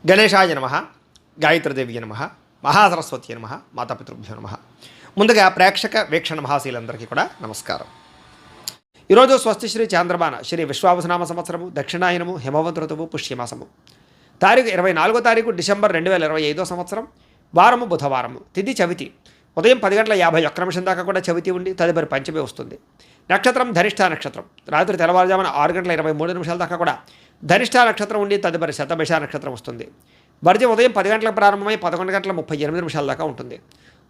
గణేశాయ నమః, గాయత్రీదేవి నమః, మహాసరస్వతి నమః, మాతాపితృభ్యో నమః. ముందుగా ప్రేక్షక వీక్షణ మహాశీలందరికీ కూడా నమస్కారం. ఈరోజు స్వస్తి శ్రీ చాంద్రమాన శ్రీ విశ్వావసనామ సంవత్సరము, దక్షిణాయనము, హిమవంత ఋతువు, పుష్యమాసము. తారీఖు 24 డిసెంబర్ 2025 సంవత్సరం, వారము బుధవారము, తిథి చవితి. ఉదయం 10:51 దాకా కూడా చవితి ఉండి తదుపరి పంచమి వస్తుంది. నక్షత్రం ధనిష్ఠ నక్షత్రం. రాత్రి తెల్లవారుజామున 6:23 దాకా కూడా ధనిష్ఠ నక్షత్రం ఉండి తదుపరి శతభిష నక్షత్రం వస్తుంది. వర్జం ఉదయం 10 గంటలకు ప్రారంభమై 11:38 దాకా ఉంటుంది.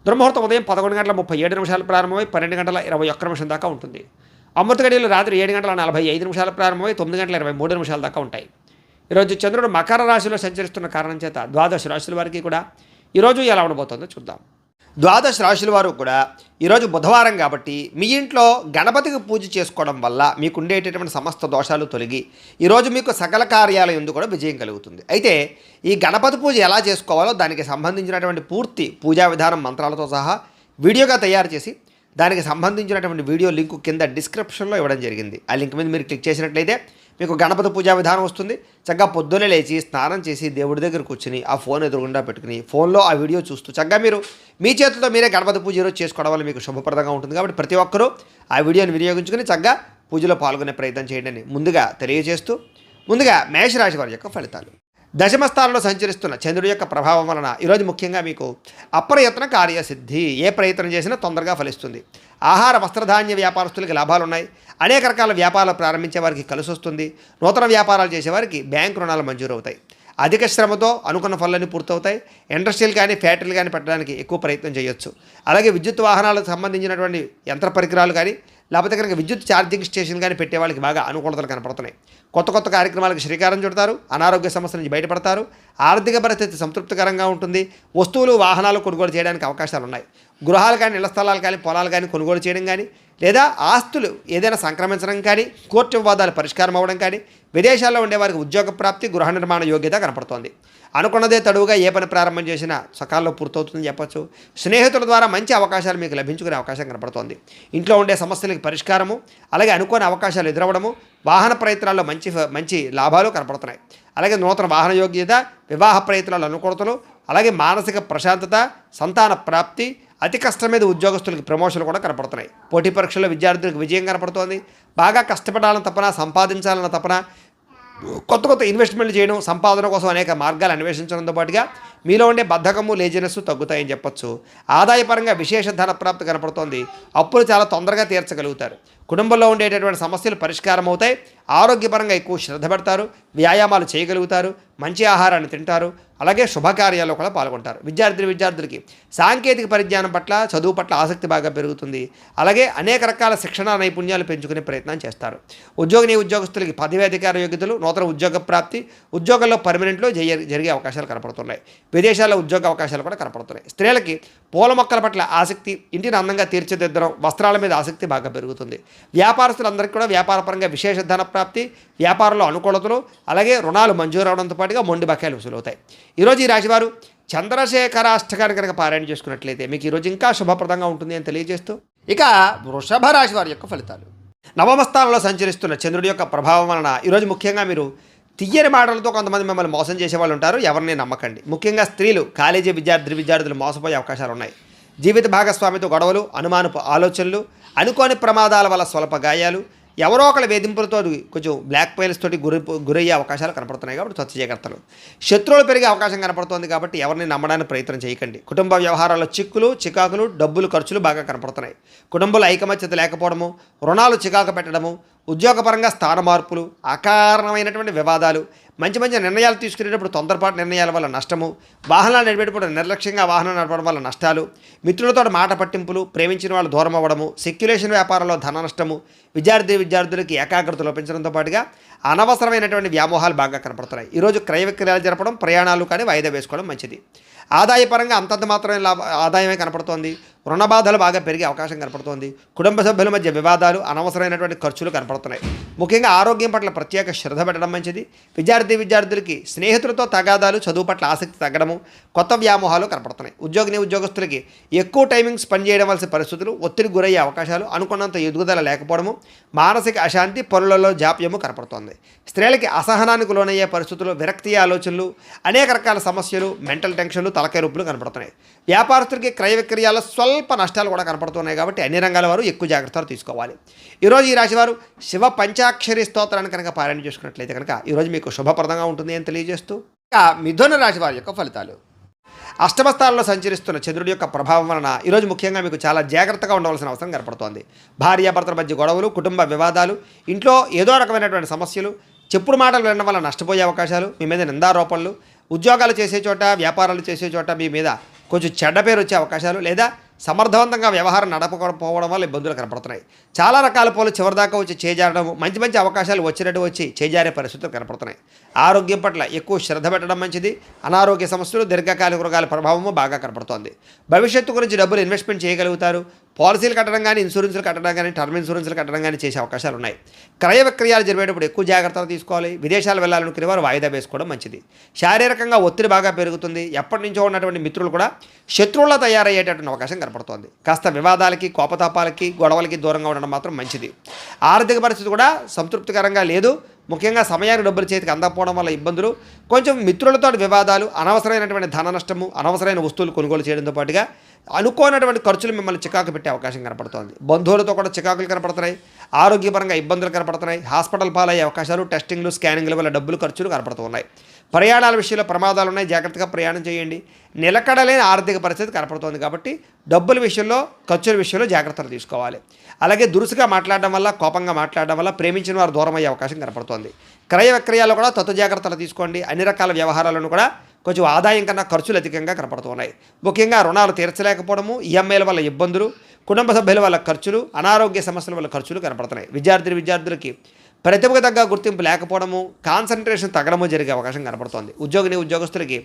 దుర్ముహూర్తం ఉదయం 11:37 ప్రారంభమై 12:21 దాకా ఉంటుంది. అమృత గడియలు రాత్రి 7:45 ప్రారంభమై 9:23 దాకా ఉంటాయి. ఈరోజు చంద్రుడు మకర రాశిలో సంచరిస్తున్న కారణం చేత ద్వాదశ రాశుల వారికి కూడా ఈరోజు ఎలా ఉండబోతుందో చూద్దాం. ద్వాదశ రాశుల వారు కూడా ఈరోజు బుధవారం కాబట్టి మీ ఇంట్లో గణపతికి పూజ చేసుకోవడం వల్ల మీకు ఉండేటటువంటి సమస్త దోషాలు తొలగి ఈరోజు మీకు సకల కార్యాలయం ఎందు కూడా విజయం కలుగుతుంది. అయితే ఈ గణపతి పూజ ఎలా చేసుకోవాలో దానికి సంబంధించినటువంటి పూర్తి పూజా విధానం మంత్రాలతో సహా వీడియోగా తయారు చేసి దానికి సంబంధించినటువంటి వీడియో లింకు కింద డిస్క్రిప్షన్లో ఇవ్వడం జరిగింది. ఆ లింక్ మీద మీరు క్లిక్ చేసినట్లయితే మీకు గణపతి పూజా విధానం వస్తుంది. చక్కగా పొద్దున్నే లేచి స్నానం చేసి దేవుడి దగ్గర కూర్చుని ఆ ఫోన్ ఎదురుగుండా పెట్టుకుని ఫోన్లో ఆ వీడియో చూస్తూ చక్కగా మీరు మీ చేతులతో మీరే గణపతి పూజ ఈరోజు చేసుకోవడం వల్ల మీకు శుభప్రదంగా ఉంటుంది. కాబట్టి ప్రతి ఒక్కరూ ఆ వీడియోని వినియోగించుకుని చక్కగా పూజలో పాల్గొనే ప్రయత్నం చేయండి ముందుగా తెలియజేస్తూ, ముందుగా మేషరాశి వారి యొక్క ఫలితాలు. దశమ స్థానంలో సంచరిస్తున్న చంద్రుడి యొక్క ప్రభావం వలన ఈరోజు ముఖ్యంగా మీకు అప్రయత్న కార్యసిద్ధి. ఏ ప్రయత్నం చేసినా తొందరగా ఫలిస్తుంది. ఆహార వస్త్రధాన్య వ్యాపారస్తులకి లాభాలు ఉన్నాయి. అనేక రకాల వ్యాపారాలు ప్రారంభించే వారికి కలిసి వస్తుంది. నూతన వ్యాపారాలు చేసేవారికి బ్యాంకు రుణాలు మంజూరు అవుతాయి. అధిక శ్రమతో అనుకున్న పనులన్నీ పూర్తవుతాయి. ఇండస్ట్రీలు కానీ ఫ్యాక్టరీలు కానీ పెట్టడానికి ఎక్కువ ప్రయత్నం చేయొచ్చు. అలాగే విద్యుత్ వాహనాలకు సంబంధించినటువంటి యంత్ర పరికరాలు కానీ లేకపోతే కనుక విద్యుత్ ఛార్జింగ్ స్టేషన్ కానీ పెట్టే వాళ్ళకి బాగా అనుకూలతలు కనపడుతున్నాయి. కొత్త కార్యక్రమాలకు శ్రీకారం చుడతారు. అనారోగ్య సమస్యల నుంచి బయటపడతారు. ఆర్థిక పరిస్థితి సంతృప్తికరంగా ఉంటుంది. వస్తువులు వాహనాలు కొనుగోలు చేయడానికి అవకాశాలు ఉన్నాయి. గృహాలు కానీ ఇళ్ల స్థలాలు కానీ పొలాలు కానీ కొనుగోలు చేయడం కానీ లేదా ఆస్తులు ఏదైనా సంక్రమించడం కానీ కోర్టు వివాదాలు పరిష్కారం అవ్వడం కానీ విదేశాల్లో ఉండేవారికి ఉద్యోగ ప్రాప్తి, గృహ నిర్మాణ యోగ్యత కనపడుతోంది. అనుకున్నదే తడువుగా ఏ పని ప్రారంభం చేసినా సకాలంలో పూర్తవుతుందని చెప్పచ్చు. స్నేహితుల ద్వారా మంచి అవకాశాలు మీకు లభించుకునే అవకాశం కనపడుతోంది. ఇంట్లో ఉండే సమస్యలకి పరిష్కారము, అలాగే అనుకోని అవకాశాలు ఎదురవ్వడము, వాహన ప్రయత్నాల్లో మంచి లాభాలు కనపడుతున్నాయి. అలాగే నూతన వాహన యోగ్యత, వివాహ ప్రయత్నాలు అనుకూలతలు, అలాగే మానసిక ప్రశాంతత, సంతాన ప్రాప్తి, అతి కష్టం మీద ఉద్యోగస్తులకి ప్రమోషన్లు కూడా కనపడుతున్నాయి. పోటీ పరీక్షల్లో విద్యార్థులకు విజయం కనపడుతోంది. బాగా కష్టపడాలన్న తపన, సంపాదించాలన్న తపన, కొత్త ఇన్వెస్ట్మెంట్లు చేయడం, సంపాదన కోసం అనేక మార్గాలు అన్వేషించడంతో పాటుగా మీలో ఉండే బద్ధకము, లేజినెస్ తగ్గుతాయని చెప్పొచ్చు. ఆదాయపరంగా విశేష ధన ప్రాప్తి కనపడుతోంది. అప్పులు చాలా తొందరగా తీర్చగలుగుతారు. కుటుంబంలో ఉండేటటువంటి సమస్యలు పరిష్కారం అవుతాయి. ఆరోగ్యపరంగా ఎక్కువ శ్రద్ధ పెడతారు. వ్యాయామాలు చేయగలుగుతారు. మంచి ఆహారాన్ని తింటారు. అలాగే శుభకార్యాల్లో కూడా పాల్గొంటారు. విద్యార్థులకి సాంకేతిక పరిజ్ఞానం పట్ల, చదువు పట్ల ఆసక్తి బాగా పెరుగుతుంది. అలాగే అనేక రకాల శిక్షణ నైపుణ్యాలు పెంచుకునే ప్రయత్నం చేస్తారు. ఉద్యోగస్తులకి పదవి అధికార యోగ్యతలు, నూతన ఉద్యోగ ప్రాప్తి, ఉద్యోగంలో పర్మనెంట్లో జరిగే అవకాశాలు కనపడుతున్నాయి. విదేశాల్లో ఉద్యోగ అవకాశాలు కూడా కనపడుతున్నాయి. స్త్రీలకి పూల మొక్కల పట్ల ఆసక్తి, ఇంటిని అందంగా తీర్చిదిద్దడం, వస్త్రాల మీద ఆసక్తి బాగా పెరుగుతుంది. వ్యాపారస్తులందరికీ కూడా వ్యాపారపరంగా విశేష ధన ప్రాప్తి, వ్యాపారంలో అనుకూలతలు, అలాగే రుణాలు మంజూరు అవడంతో పాటుగా మొండి బకాయిలు వసూలవుతాయి. ఈరోజు ఈ రాశివారు చంద్రశేఖర అష్టకాన్ని కనుక పారాయణ చేసుకున్నట్లయితే మీకు ఈరోజు ఇంకా శుభప్రదంగా ఉంటుంది అని తెలియజేస్తూ, ఇక వృషభ రాశి వారి యొక్క ఫలితాలు. నవమ స్థానంలో సంచరిస్తున్న చంద్రుడి యొక్క ప్రభావం వలన ఈరోజు ముఖ్యంగా మీరు తియ్యని మాటలతో కొంతమంది మిమ్మల్ని మోసం చేసే వాళ్ళు ఉంటారు. ఎవరిని నమ్మకండి. ముఖ్యంగా స్త్రీలు, కాలేజీ విద్యార్థులు మోసపోయే అవకాశాలు ఉన్నాయి. జీవిత భాగస్వామితో గొడవలు, అనుమానపు ఆలోచనలు, అనుకోని ప్రమాదాల వల్ల స్వల్ప గాయాలు, ఎవరో ఒకళ్ళ వేధింపులతో కొంచెం బ్లాక్ మెయిల్స్ తోటి గురయ్యే అవకాశాలు కనపడుతున్నాయి. కాబట్టి స్వచ్ఛ జాగ్రత్తలు. శత్రువులు పెరిగే అవకాశం కనపడుతుంది. కాబట్టి ఎవరిని నమ్మడానికి ప్రయత్నం చేయకండి. కుటుంబ వ్యవహారాల్లో చికాకులు, డబ్బులు ఖర్చులు బాగా కనపడుతున్నాయి. కుటుంబంలో ఐకమత్యత లేకపోవడము, రుణాలు చికాకు పెట్టడము, ఉద్యోగపరంగా స్థాన మార్పులు, అకారణమైనటువంటి వివాదాలు, మంచి నిర్ణయాలు తీసుకునేటప్పుడు తొందరపాటు నిర్ణయాల వల్ల నష్టము, వాహనాలు నడిపేటప్పుడు నిర్లక్ష్యంగా వాహనం నడపడం వల్ల నష్టాలు, మిత్రులతో మాట పట్టింపులు, ప్రేమించిన వాళ్ళు దూరం అవ్వడము, సెక్యులేషన్ వ్యాపారంలో ధన నష్టము, విద్యార్థులకి ఏకాగ్రత లోపించడంతో పాటుగా అనవసరమైనటువంటి వ్యామోహాలు బాగా కనపడుతున్నాయి. ఈరోజు క్రయ విక్రయాలు జరపడం, ప్రయాణాలు కానీ వాయిదా వేసుకోవడం మంచిది. ఆదాయపరంగా అంతంత మాత్రమే ఆదాయమే కనపడుతోంది. రుణ బాధలు బాగా పెరిగే అవకాశం కనపడుతోంది. కుటుంబ సభ్యుల మధ్య వివాదాలు, అనవసరమైనటువంటి ఖర్చులు కనపడుతున్నాయి. ముఖ్యంగా ఆరోగ్యం పట్ల ప్రత్యేక శ్రద్ధ పెట్టడం మంచిది. విద్యార్థులకి స్నేహితులతో తగాదాలు, చదువు పట్ల ఆసక్తి తగ్గడము, కొత్త వ్యామోహాలు కనపడుతున్నాయి. ఉద్యోగస్తులకి ఎక్కువ టైమింగ్ స్పెండ్ చేయడం వలసిన పరిస్థితులు, ఒత్తిడికి గురయ్యే అవకాశాలు, అనుకున్నంత ఎదుగుదల లేకపోవడము, మానసిక అశాంతి, పనులలో జాప్యము కనపడుతోంది. స్త్రీలకి అసహనానికి లోనయ్యే పరిస్థితులు, విరక్తి ఆలోచనలు, అనేక రకాల సమస్యలు, మెంటల్ టెన్షన్లు, తలకాయ రొప్పులు కనపడుతున్నాయి. వ్యాపారస్తులకి క్రయ విక్రయాల్లో స్వల్ప నష్టాలు కూడా కనపడుతున్నాయి. కాబట్టి అన్ని రంగాల వారు ఎక్కువ జాగ్రత్తలు తీసుకోవాలి. ఈరోజు ఈ రాశివారు శివ పంచాక్షరి స్తోత్రాన్ని కనుక పారాయణ చేసుకున్నట్లయితే కనుక ఈరోజు మీకు శుభప్రదంగా ఉంటుంది అని తెలియజేస్తూ, ఇక మిథున రాశి వారి యొక్క ఫలితాలు. అష్టమ స్థానంలో సంచరిస్తున్న చంద్రుడి యొక్క ప్రభావం వలన ఈరోజు ముఖ్యంగా మీకు చాలా జాగ్రత్తగా ఉండవలసిన అవసరం కనపడుతోంది. భార్యాభర్తల మధ్య గొడవలు, కుటుంబ వివాదాలు, ఇంట్లో ఏదో రకమైనటువంటి సమస్యలు, చెప్పుడు మాటలు వినడం వల్ల నష్టపోయే అవకాశాలు, మీ మీద నిందారోపణలు, ఉద్యోగాలు చేసే చోట, వ్యాపారాలు చేసే చోట మీ మీద కొంచెం చెడ్డ పేరు వచ్చే అవకాశాలు, లేదా సమర్థవంతంగా వ్యవహారం నడపకపోవడం వల్ల ఇబ్బందులు కనపడుతున్నాయి. చాలా రకాల పనులు చివరిదాకా వచ్చి చేజారడం, మంచి అవకాశాలు వచ్చినట్టు వచ్చి చేజారే పరిస్థితులు కనపడుతున్నాయి. ఆరోగ్యం పట్ల ఎక్కువ శ్రద్ధ పెట్టడం మంచిది. అనారోగ్య సమస్యలు, దీర్ఘకాలిక రోగాల ప్రభావము బాగా కనపడుతోంది. భవిష్యత్తు గురించి డబ్బులు ఇన్వెస్ట్మెంట్ చేయగలుగుతారు. పాలసీలు కట్టడం కానీ, ఇన్సూరెన్స్లు కట్టడం కానీ, టర్మ్ ఇన్సూరెన్స్లు కట్టడం కానీ చేసే అవకాశాలు ఉన్నాయి. క్రయ విక్రయాలు జరిగేటప్పుడు ఎక్కువ జాగ్రత్తలు తీసుకోవాలి. విదేశాలు వెళ్ళాలనుకునే వారు వాయిదా వేసుకోవడం మంచిది. శారీరకంగా ఒత్తిడి బాగా పెరుగుతుంది. ఎప్పటి నుంచో ఉన్నటువంటి మిత్రులు కూడా శత్రువులా తయారయ్యేటటువంటి అవకాశం కనపడుతోంది. కాస్త వివాదాలకి, కోపతాపాలకి, గొడవలకి దూరంగా ఉండడం మాత్రం మంచిది. ఆర్థిక పరిస్థితి కూడా సంతృప్తికరంగా లేదు. ముఖ్యంగా సమయానికి డబ్బులు చేతికి అందకపోవడం వల్ల ఇబ్బందులు, కొంచెం మిత్రులతో వివాదాలు, అనవసరమైనటువంటి ధన నష్టము, అనవసరమైన వస్తువులు కొనుగోలు చేయడంతో పాటుగా అనుకోనటువంటి ఖర్చులు మిమ్మల్ని చికాకు పెట్టే అవకాశం కనపడుతోంది. బంధువులతో కూడా చికాకులు కనపడుతున్నాయి. ఆరోగ్యపరంగా ఇబ్బందులు కనపడుతున్నాయి. హాస్పిటల్ పాలయ్యే అవకాశాలు, టెస్టింగ్లు, స్కానింగ్ల వల్ల డబ్బులు ఖర్చులు కనపడుతున్నాయి. ప్రయాణాల విషయంలో ప్రమాదాలు ఉన్నాయి. జాగ్రత్తగా ప్రయాణం చేయండి. నిలకడలేని ఆర్థిక పరిస్థితి కనపడుతోంది. కాబట్టి డబ్బుల విషయంలో, ఖర్చుల విషయంలో జాగ్రత్తలు తీసుకోవాలి. అలాగే దురుసుగా మాట్లాడడం వల్ల, కోపంగా మాట్లాడడం వల్ల ప్రేమించిన వారు దూరం అయ్యే అవకాశం కనపడుతోంది. క్రయ విక్రయాల్లో కూడా తత్వ జాగ్రత్తలు తీసుకోండి. అన్ని రకాల వ్యవహారాలను కూడా కొంచెం ఆదాయం కన్నా ఖర్చులు అధికంగా కనపడుతున్నాయి. ముఖ్యంగా రుణాలు తీర్చలేకపోవడము, ఈఎంఐల వల్ల ఇబ్బందులు, కుటుంబ సభ్యుల వల్ల ఖర్చులు, అనారోగ్య సమస్యల వల్ల ఖర్చులు కనపడుతున్నాయి. విద్యార్థులకి ప్రతిభకు తగ్గ గుర్తింపు లేకపోవడము, కాన్సన్ట్రేషన్ తగ్గడము జరిగే అవకాశం కనపడుతోంది. ఉద్యోగస్తులకి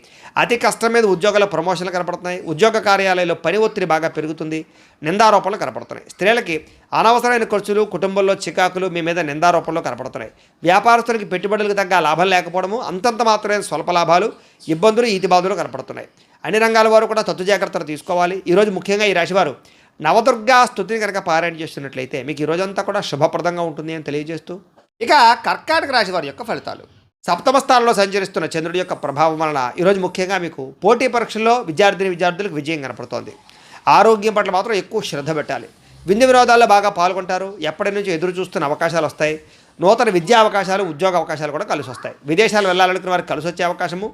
అతి కష్టం మీద ఉద్యోగాల ప్రమోషన్లు కనపడుతున్నాయి. ఉద్యోగ కార్యాలయంలో పని ఒత్తిడి బాగా పెరుగుతుంది. నిందారోపణలు కనపడుతున్నాయి. స్త్రీలకి అనవసరమైన ఖర్చులు, కుటుంబంలో చికాకులు, మీ మీద నిందారోపణలు కనపడుతున్నాయి. వ్యాపారస్తులకి పెట్టుబడులకు తగ్గ లాభం లేకపోవడము, అంతంత మాత్రమే స్వల్ప లాభాలు, ఇబ్బందులు, ఈతిబాధలు కనపడుతున్నాయి. అన్ని రంగాల వారు కూడా తత్వ జాగ్రత్తలు తీసుకోవాలి. ఈరోజు ముఖ్యంగా ఈ రాశివారు నవదుర్గా స్తుతిని కనుక పారాయణ చేస్తున్నట్లయితే మీకు ఈ రోజంతా కూడా శుభప్రదంగా ఉంటుంది అని తెలియజేస్తూ, ఇక కర్కాటక రాశి వారి యొక్క ఫలితాలు. సప్తమ స్థానంలో సంచరిస్తున్న చంద్రుడి యొక్క ప్రభావం వలన ఈరోజు ముఖ్యంగా మీకు పోటీ పరీక్షల్లో విద్యార్థులకు విజయం కనపడుతోంది. ఆరోగ్యం పట్ల మాత్రం ఎక్కువ శ్రద్ధ పెట్టాలి. విందు వినోదాల్లో బాగా పాల్గొంటారు. ఎప్పటి నుంచి ఎదురు చూస్తున్న అవకాశాలు వస్తాయి. నూతన విద్యా అవకాశాలు, ఉద్యోగ అవకాశాలు కూడా కలిసి వస్తాయి. విదేశాలు వెళ్ళాలనుకున్న వారికి కలిసి వచ్చే అవకాశము,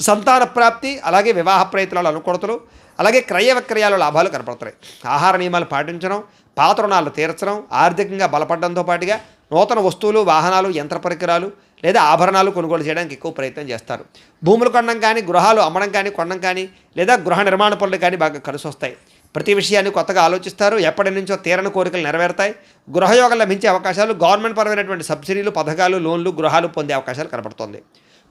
సంతాన ప్రాప్తి, అలాగే వివాహ ప్రయత్నాలు, అనుకూలతలు, అలాగే క్రయ విక్రయాలు లాభాలు కనపడుతున్నాయి. ఆహార నియమాలు పాటించడం, పాత రుణాలు తీర్చడం, ఆర్థికంగా బలపడడంతో పాటుగా నూతన వస్తువులు, వాహనాలు, యంత్ర పరికరాలు లేదా ఆభరణాలు కొనుగోలు చేయడానికి ఎక్కువ ప్రయత్నం చేస్తారు. భూములు కొనడం కానీ, గృహాలు అమ్మడం కానీ, కొనడం కానీ, లేదా గృహ నిర్మాణ పనులు కానీ బాగా కలిసి వస్తాయి. ప్రతి విషయాన్ని కొత్తగా ఆలోచిస్తారు. ఎప్పటి నుంచో తీరని కోరికలు నెరవేరుతాయి. గృహయోగం లభించే అవకాశాలు, గవర్నమెంట్ పరమైనటువంటి సబ్సిడీలు, పథకాలు, లోన్లు, గృహాలు పొందే అవకాశాలు కనపడుతుంది.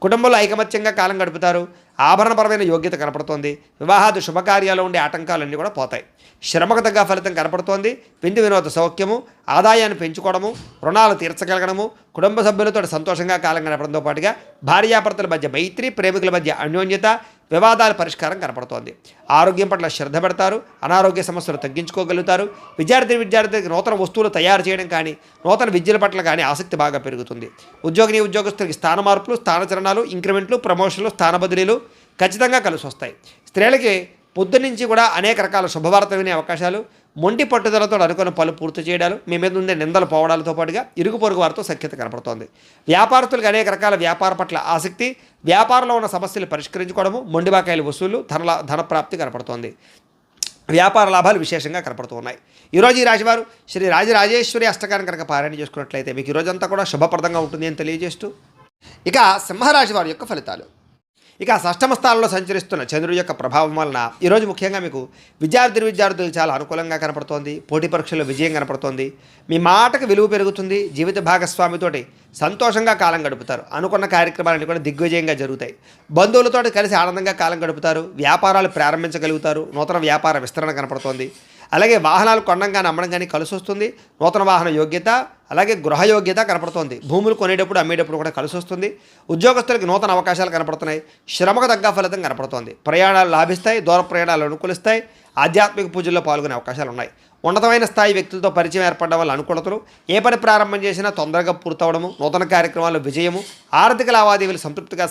కుటుంబంలో ఐకమత్యంగా కాలం గడుపుతారు. ఆభరణపరమైన యోగ్యత కనపడుతోంది. వివాహాది శుభకార్యాలు ఉండే ఆటంకాలన్నీ కూడా పోతాయి. శ్రమకు తగ్గ ఫలితం కనపడుతోంది. విందు వినోద సౌఖ్యము, ఆదాయాన్ని పెంచుకోవడము, రుణాలు తీర్చగలగడము, కుటుంబ సభ్యులతో సంతోషంగా కాలం గడపడంతో పాటుగా భార్యాభర్తల మధ్య మైత్రి, ప్రేమికుల మధ్య అన్యోన్యత, వివాదాల పరిష్కారం కనపడుతోంది. ఆరోగ్యం పట్ల శ్రద్ధ పెడతారు. అనారోగ్య సమస్యలు తగ్గించుకోగలుగుతారు. విద్యార్థులకి నూతన వస్తువులు తయారు చేయడం కానీ, నూతన విద్యల పట్ల కానీ ఆసక్తి బాగా పెరుగుతుంది. ఉద్యోగస్తులకి స్థాన మార్పులు, స్థానచలనాలు, ఇంక్రిమెంట్లు, ప్రమోషన్లు, స్థాన బదిలీలు ఖచ్చితంగా కలిసి వస్తాయి. స్త్రీలకి పొద్దున్నుంచి కూడా అనేక రకాల శుభవార్త వినే అవకాశాలు, మొండి పట్టుదలతో అనుకున్న పనులు పూర్తి చేయడాలు, మీ మీద ఉండే నిందలు పోవడాలతో పాటుగా ఇరుగు పొరుగు వారితో సఖ్యత కనపడుతోంది. వ్యాపారస్తులకు అనేక రకాల వ్యాపార పట్ల ఆసక్తి, వ్యాపారంలో ఉన్న సమస్యలు పరిష్కరించుకోవడము, మొండిబాకాయల వసూలు, ధనప్రాప్తి కనపడుతోంది. వ్యాపార లాభాలు విశేషంగా కనపడుతూ ఉన్నాయి. ఈరోజు ఈ రాశివారు శ్రీ రాజరాజేశ్వరి అష్టకాన్ని కనుక పారాయణ చేసుకున్నట్లయితే మీకు ఈరోజంతా కూడా శుభప్రదంగా ఉంటుంది అని తెలియజేస్తూ, ఇక సింహరాశి వారి యొక్క ఫలితాలు. ఇక షష్టమ స్థానంలో సంచరిస్తున్న చంద్రుడి యొక్క ప్రభావం వలన ఈరోజు ముఖ్యంగా మీకు విద్యార్థులకు చాలా అనుకూలంగా కనపడుతోంది. పోటీ పరీక్షల్లో విజయం కనపడుతోంది. మీ మాటకు విలువ పెరుగుతుంది. జీవిత భాగస్వామితోటి సంతోషంగా కాలం గడుపుతారు. అనుకున్న కార్యక్రమాలన్నీ కూడా దిగ్విజయంగా జరుగుతాయి. బంధువులతో కలిసి ఆనందంగా కాలం గడుపుతారు. వ్యాపారాలు ప్రారంభించగలుగుతారు. నూతన వ్యాపార విస్తరణ కనపడుతోంది. అలాగే వాహనాలు కొనడం కానీ అమ్మడం కానీ కలిసి వస్తుంది. నూతన వాహన యోగ్యత, అలాగే గృహ యోగ్యత కనపడుతోంది. భూములు కొనేటప్పుడు అమ్మేటప్పుడు కూడా కలిసి వస్తుంది. ఉద్యోగస్తులకి నూతన అవకాశాలు కనపడుతున్నాయి. శ్రమకు తగ్గ ఫలితం కనపడుతోంది. ప్రయాణాలు లాభిస్తాయి, దూర ప్రయాణాలు అనుకూలిస్తాయి. ఆధ్యాత్మిక పూజల్లో పాల్గొనే అవకాశాలు ఉన్నాయి. ఉన్నతమైన స్థాయి వ్యక్తులతో పరిచయం ఏర్పడడం వల్ల అనుకూలతలు, ఏ పని ప్రారంభం చేసినా తొందరగా పూర్తవడము, నూతన కార్యక్రమాల్లో విజయము, ఆర్థిక లావాదేవీలు సంతృప్తిగా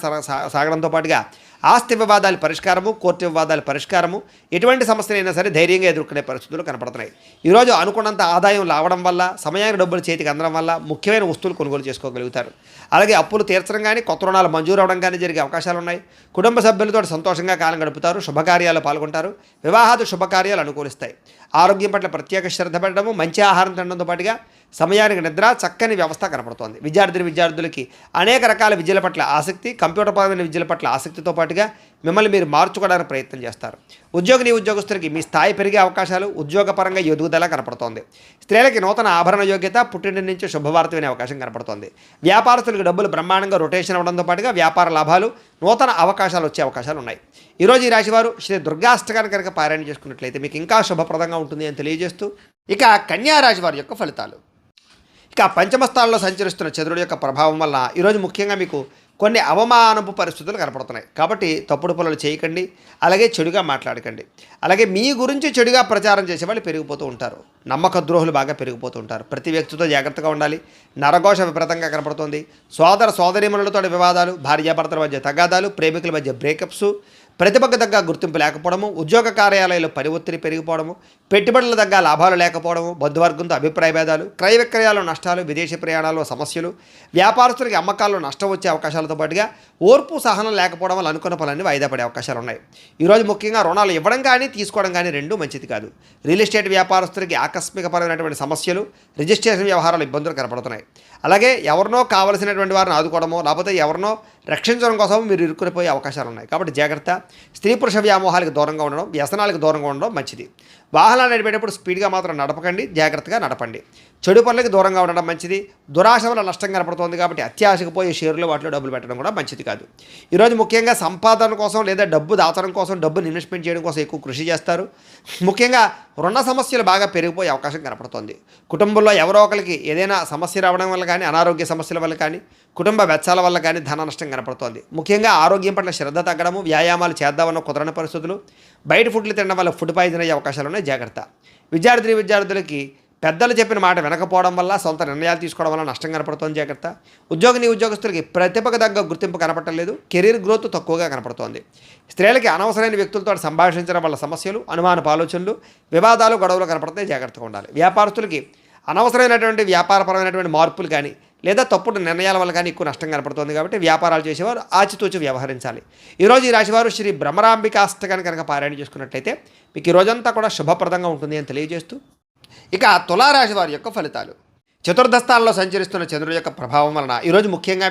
సాగడంతో పాటుగా ఆస్తి వివాదాల పరిష్కారము, కోర్టు వివాదాల పరిష్కారము, ఎటువంటి సమస్యలైనా సరే ధైర్యంగా ఎదుర్కొనే పరిస్థితులు కనపడుతున్నాయి. ఈరోజు అనుకున్నంత ఆదాయం రావడం వల్ల, సమయానికి డబ్బులు చేతికి అందడం వల్ల ముఖ్యమైన వస్తువులు కొనుగోలు చేసుకోగలుగుతారు. అలాగే అప్పులు తీర్చడం కానీ, కొత్త రుణాలు మంజూరు అవడం కానీ జరిగే అవకాశాలు ఉన్నాయి. కుటుంబ సభ్యులతో సంతోషంగా కాలం గడుపుతారు. శుభకార్యాలు పాల్గొంటారు. వివాహాది శుభకార్యాలు అనుకూలిస్తాయి. ఆరోగ్యం పట్ల ప్రత్యేక శ్రద్ధ పెట్టడము, మంచి ఆహారం తినడంతో పాటుగా సమయానికి నిద్ర, చక్కని వ్యవస్థ కనపడుతోంది. విద్యార్థులకి అనేక రకాల విద్యల పట్ల ఆసక్తి, కంప్యూటర్పరమైన విద్యల పట్ల ఆసక్తితో పాటుగా మిమ్మల్ని మీరు మార్చుకోవడానికి ప్రయత్నం చేస్తారు. ఉద్యోగస్తులకి మీ స్థాయి పెరిగే అవకాశాలు, ఉద్యోగపరంగా ఎదుగుదల కనపడుతోంది. స్త్రీలకి నూతన ఆభరణ యోగ్యత, పుట్టింటి నుంచి శుభవార్త వినే అవకాశం కనపడుతోంది. వ్యాపారస్తులకు డబ్బులు బ్రహ్మాండంగా రొటేషన్ అవ్వడంతో పాటుగా వ్యాపార లాభాలు, నూతన అవకాశాలు వచ్చే అవకాశాలు ఉన్నాయి. ఈరోజు ఈ రాశివారు శ్రీ దుర్గాష్టకాన్ని కనుక పారాయణ చేసుకున్నట్లయితే మీకు ఇంకా శుభప్రదంగా ఉంటుంది అని తెలియజేస్తూ, ఇక కన్యా రాశి వారి యొక్క ఫలితాలు. ఇక పంచమ స్థానంలో సంచరిస్తున్న చంద్రుడి యొక్క ప్రభావం వల్ల ఈరోజు ముఖ్యంగా మీకు కొన్ని అవమానపు పరిస్థితులు కనపడుతున్నాయి. కాబట్టి తప్పుడు పనులు చేయకండి, అలాగే చెడుగా మాట్లాడకండి. అలాగే మీ గురించి చెడుగా ప్రచారం చేసే వాళ్ళు పెరిగిపోతూ ఉంటారు. నమ్మక ద్రోహులు బాగా పెరిగిపోతూ ఉంటారు. ప్రతి వ్యక్తితో జాగ్రత్తగా ఉండాలి. నరఘోష విపరీతంగా కనపడుతుంది. సోదరీమణులతో వివాదాలు, భార్యాభర్తల మధ్య తగాదాలు, ప్రేమికుల మధ్య బ్రేకప్స్, ప్రతిభకు తగ్గ గుర్తింపు లేకపోవడము, ఉద్యోగ కార్యాలయాల్లో పని ఒత్తిడి పెరిగిపోవడము, పెట్టుబడుల తగ్గ లాభాలు లేకపోవడము, బంధువర్గంతో అభిప్రాయ భేదాలు, క్రయ విక్రయాల్లో నష్టాలు, విదేశీ ప్రయాణాల్లో సమస్యలు, వ్యాపారస్తులకి అమ్మకాల్లో నష్టం వచ్చే అవకాశాలతో పాటుగా ఓర్పు సహనం లేకపోవడం వల్ల అనుకున్న పనులన్నీ వాయిదా పడే అవకాశాలు ఉన్నాయి. ఈరోజు ముఖ్యంగా రుణాలు ఇవ్వడం కానీ తీసుకోవడం కానీ రెండూ మంచిది కాదు. రియల్ ఎస్టేట్ వ్యాపారస్తులకి ఆకస్మికపరమైనటువంటి సమస్యలు, రిజిస్ట్రేషన్ వ్యవహారాలు ఇబ్బందులు కనపడుతున్నాయి. అలాగే ఎవరినో కావలసినటువంటి వారిని ఆదుకోవడమో, లేకపోతే ఎవరినో రక్షించడం కోసం మీరు ఇరుక్కునిపోయే అవకాశాలు ఉన్నాయి. కాబట్టి జాగ్రత్త. స్త్రీ పురుష వ్యామోహాలకు దూరంగా ఉండడం, వ్యసనాలకు దూరంగా ఉండడం మంచిది. వాహనాలు నడిపేటప్పుడు స్పీడ్గా మాత్రం నడపకండి, జాగ్రత్తగా నడపండి. చెడు పనులకి దూరంగా ఉండడం మంచిది. దురాశ వల్ల నష్టం కనపడుతుంది కాబట్టి అత్యాశకు పోయే షేర్లు వాటిలో డబ్బులు పెట్టడం కూడా మంచిది కాదు. ఈరోజు ముఖ్యంగా సంపాదన కోసం లేదా డబ్బు దాచడం కోసం, డబ్బును ఇన్వెస్ట్మెంట్ చేయడం కోసం ఎక్కువ కృషి చేస్తారు. ముఖ్యంగా రుణ సమస్యలు బాగా పెరిగిపోయే అవకాశం కనపడుతుంది. కుటుంబంలో ఎవరో ఒకరికి ఏదైనా సమస్య రావడం వల్ల కానీ, అనారోగ్య సమస్యల వల్ల కానీ, కుటుంబ వెచ్చాల వల్ల కానీ ధన నష్టం కనపడుతోంది. ముఖ్యంగా ఆరోగ్యం పట్ల శ్రద్ధ తగ్గడము, వ్యాయామాలు చేద్దామన్న కుదరని పరిస్థితులు, బయట ఫుడ్లు తినడం వల్ల ఫుడ్ పాయిజన్ అయ్యే అవకాశాలు ఉన్నాయి. జాగ్రత్త. విద్యార్థులకి పెద్దలు చెప్పిన మాట వినకపోవడం వల్ల, సొంత నిర్ణయాలు తీసుకోవడం వల్ల నష్టం కనపడుతోంది. జాగ్రత్త. ఉద్యోగస్తులకి ప్రతిభకు తగ్గ గుర్తింపు కనపడలేదు. కెరీర్ గ్రోత్ తక్కువగా కనపడుతోంది. స్త్రీలకి అనవసరమైన వ్యక్తులతో సంభాషించడం వల్ల సమస్యలు, అనుమానపు ఆలోచనలు, వివాదాలు, గొడవలు కనపడతాయి. జాగ్రత్తగా ఉండాలి. వ్యాపారస్తులకి అనవసరమైనటువంటి వ్యాపారపరమైనటువంటి మార్పులు కానీ, లేదా తప్పుడు నిర్ణయాల వల్ల కానీ ఎక్కువ నష్టం కనపడుతుంది. కాబట్టి వ్యాపారాలు చేసేవారు ఆచితూచి వ్యవహరించాలి. ఈరోజు ఈ రాశివారు శ్రీ భ్రమరాంబికాష్టకాన్ని కనుక పారాయణ చేసుకున్నట్లయితే మీకు ఈ రోజంతా కూడా శుభప్రదంగా ఉంటుంది అని తెలియజేస్తూ, ఇక తులారాశి వారి యొక్క ఫలితాలు. చతుర్థ స్థానంలో సంచరిస్తున్న చంద్రుడి యొక్క ప్రభావం వలన ఈరోజు ముఖ్యంగా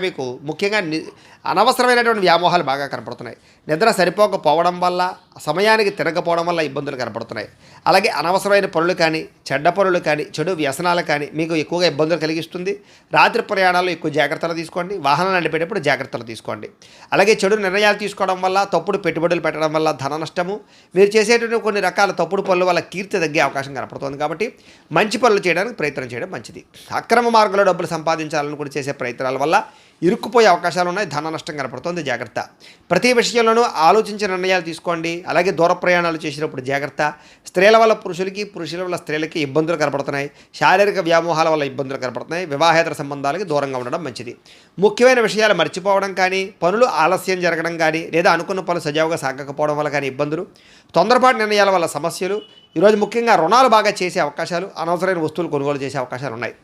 అనవసరమైనటువంటి వ్యామోహాలు బాగా కనపడుతున్నాయి. నిద్ర సరిపోకపోవడం వల్ల, సమయానికి తిరగకపోవడం వల్ల ఇబ్బందులు కనపడుతున్నాయి. అలాగే అనవసరమైన పనులు కానీ, చెడ్డ పనులు కానీ, చెడు వ్యసనాలు కానీ మీకు ఎక్కువగా ఇబ్బందులు కలిగిస్తుంది. రాత్రి ప్రయాణాల్లో ఎక్కువ జాగ్రత్తలు తీసుకోండి. వాహనాలు నడిపేటప్పుడు జాగ్రత్తలు తీసుకోండి. అలాగే చెడు నిర్ణయాలు తీసుకోవడం వల్ల, తప్పుడు పెట్టుబడులు పెట్టడం వల్ల ధన నష్టము, మీరు చేసేటువంటి కొన్ని రకాల తప్పుడు పనుల వల్ల కీర్తి తగ్గే అవకాశం కనపడుతుంది. కాబట్టి మంచి పనులు చేయడానికి ప్రయత్నం చేయడం మంచిది. అక్రమ మార్గంలో డబ్బులు సంపాదించాలని కూడా చేసే ప్రయత్నాల వల్ల ఇరుక్కుపోయే అవకాశాలు ఉన్నాయి. ధన నష్టం కనపడుతుంది. జాగ్రత్త. ప్రతి విషయంలోనూ ఆలోచించిన నిర్ణయాలు తీసుకోండి. అలాగే దూర ప్రయాణాలు చేసినప్పుడు జాగ్రత్త. స్త్రీల వల్ల పురుషుల వల్ల స్త్రీలకి ఇబ్బందులు కనపడుతున్నాయి. శారీరక వ్యామోహాల వల్ల ఇబ్బందులు కనపడుతున్నాయి. వివాహేతర సంబంధాలకి దూరంగా ఉండడం మంచిది. ముఖ్యమైన విషయాలు మర్చిపోవడం కానీ, పనులు ఆలస్యం జరగడం కానీ, లేదా అనుకున్న పనులు సజావుగా సాగకపోవడం వల్ల కానీ ఇబ్బందులు, తొందరపాటు నిర్ణయాల వల్ల సమస్యలు, ఈరోజు ముఖ్యంగా రుణాలు బాగా చేసే అవకాశాలు, అనవసరమైన వస్తువులు కొనుగోలు చేసే అవకాశాలు ఉన్నాయి.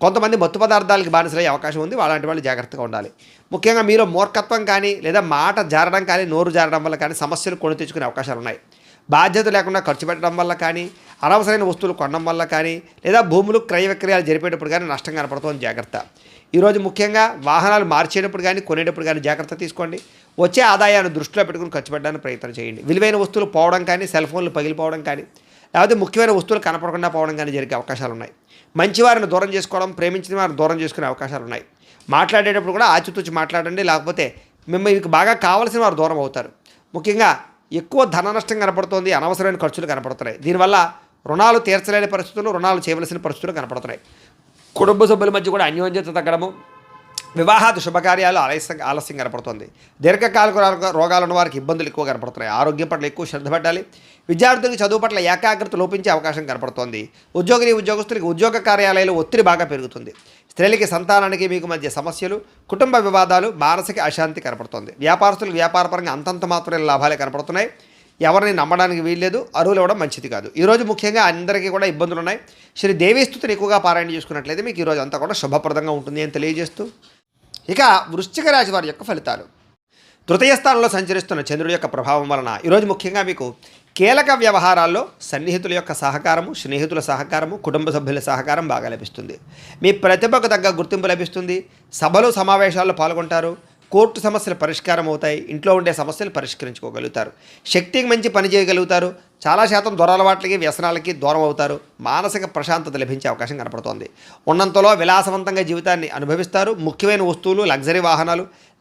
కొంతమంది మత్తు పదార్థాలకి బానిసలయ్యే అవకాశం ఉంది. అలాంటి వాళ్ళు జాగ్రత్తగా ఉండాలి. ముఖ్యంగా మీరు మూర్ఖత్వం కానీ, లేదా మాట జారడం కానీ, నోరు జారడం వల్ల కానీ సమస్యలు కొని తెచ్చుకునే అవకాశాలు ఉన్నాయి. బాధ్యత లేకుండా ఖర్చు పెట్టడం వల్ల కానీ, అనవసరమైన వస్తువులు కొనడం వల్ల కానీ, లేదా భూములు క్రయ విక్రయాలు జరిపేటప్పుడు కానీ నష్టం కనపడుతుంది. జాగ్రత్త. ఈరోజు ముఖ్యంగా వాహనాలు మార్చేటప్పుడు కానీ, కొనేటప్పుడు కానీ జాగ్రత్త తీసుకోండి. వచ్చే ఆదాయాన్ని దృష్టిలో పెట్టుకుని ఖర్చు పెట్టడానికి ప్రయత్నం చేయండి. విలువైన వస్తువులు పోవడం కానీ, సెల్ ఫోన్లు పగిలిపోవడం కానీ, లేకపోతే ముఖ్యమైన వస్తువులు కనపడకుండా పోవడం కానీ జరిగే అవకాశాలు ఉన్నాయి. మంచివారిని దూరం చేసుకోవడం, ప్రేమించిన వారిని దూరం చేసుకునే అవకాశాలు ఉన్నాయి. మాట్లాడేటప్పుడు కూడా ఆచితూచి మాట్లాడండి, లేకపోతే మీకు బాగా కావాల్సిన వారు దూరం అవుతారు. ముఖ్యంగా ఎక్కువ ధన నష్టం కనపడుతుంది. అనవసరమైన ఖర్చులు కనపడుతున్నాయి. దీనివల్ల రుణాలు తీర్చలేని పరిస్థితులు, రుణాలు చేయవలసిన పరిస్థితులు కనపడుతున్నాయి. కుటుంబ సభ్యుల మధ్య కూడా అన్యోన్యత తగ్గడము, వివాహాది శుభకార్యాలు ఆలస్యం కనపడుతుంది. దీర్ఘకాలిక రోగాలు ఉన్న వారికి ఇబ్బందులు ఎక్కువ కనపడుతున్నాయి. ఆరోగ్యం పట్ల ఎక్కువ శ్రద్ధ పెట్టాలి. విద్యార్థులకు చదువు పట్ల ఏకాగ్రత లోపించే అవకాశం కనపడుతోంది. ఉద్యోగస్తులకి ఉద్యోగ కార్యాలయాలు ఒత్తిడి బాగా పెరుగుతుంది. స్త్రీలకి సంతానానికి మీకు మధ్య సమస్యలు, కుటుంబ వివాదాలు, మానసిక అశాంతి కనపడుతుంది. వ్యాపారస్తులకు వ్యాపారపరంగా అంతంత మాత్రమే లాభాలే కనపడుతున్నాయి. ఎవరిని నమ్మడానికి వీల్లేదు, అరువులు ఇవ్వడం మంచిది కాదు. ఈరోజు ముఖ్యంగా అందరికీ కూడా ఇబ్బందులు ఉన్నాయి. శ్రీ దేవీస్తుతిని ఎక్కువగా పారాయణ చేసుకున్నట్లయితే మీకు ఈరోజు అంతా కూడా శుభప్రదంగా ఉంటుంది అని తెలియజేస్తూ, ఇక వృశ్చిక రాశి వారి యొక్క ఫలితాలు. తృతీయ స్థానంలో సంచరిస్తున్న చంద్రుడి యొక్క ప్రభావం వలన ఈరోజు ముఖ్యంగా మీకు కీలక వ్యవహారాల్లో సన్నిహితుల యొక్క సహకారము, స్నేహితుల సహకారము, కుటుంబ సభ్యుల సహకారం బాగా లభిస్తుంది. మీ ప్రతిభకు తగ్గ గుర్తింపు లభిస్తుంది. సభలు సమావేశాల్లో పాల్గొంటారు. కోర్టు సమస్యలు పరిష్కారం అవుతాయి. ఇంట్లో ఉండే సమస్యలు పరిష్కరించుకోగలుగుతారు. శక్తికి మంచి పని చేయగలుగుతారు. చాలా శాతం దురలవాట్లకి, వ్యసనాలకి దూరం అవుతారు. మానసిక ప్రశాంతత లభించే అవకాశం కనపడుతోంది. ఉన్నంతలో విలాసవంతంగా జీవితాన్ని అనుభవిస్తారు. ముఖ్యమైన వస్తువులు,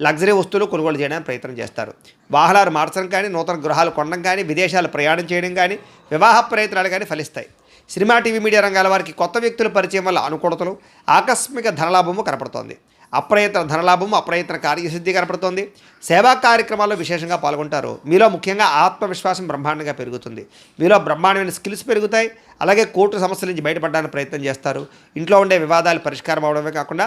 లగ్జరీ వస్తువులు కొనుగోలు చేయడానికి ప్రయత్నం చేస్తారు. వాహనాలు మార్చడం కానీ, నూతన గృహాలు కొనడం కానీ, విదేశాలు ప్రయాణం చేయడం కానీ, వివాహ ప్రయత్నాలు కానీ ఫలిస్తాయి. సినిమా, టీవీ, మీడియా రంగాల వారికి కొత్త వ్యక్తుల పరిచయం వల్ల అనుకూలతలు, ఆకస్మిక ధనలాభము కనపడుతోంది. అప్రయత్న ధనలాభము, అప్రయత్న కార్యసిద్ధి కనపడుతోంది. సేవా కార్యక్రమాల్లో విశేషంగా పాల్గొంటారు. మీలో ముఖ్యంగా ఆత్మవిశ్వాసం బ్రహ్మాండంగా పెరుగుతుంది. మీలో బ్రహ్మాండమైన స్కిల్స్ పెరుగుతాయి. అలాగే కోర్టు సమస్యల నుంచి బయటపడడానికి ప్రయత్నం చేస్తారు. ఇంట్లో ఉండే వివాదాలు పరిష్కారం అవడమే కాకుండా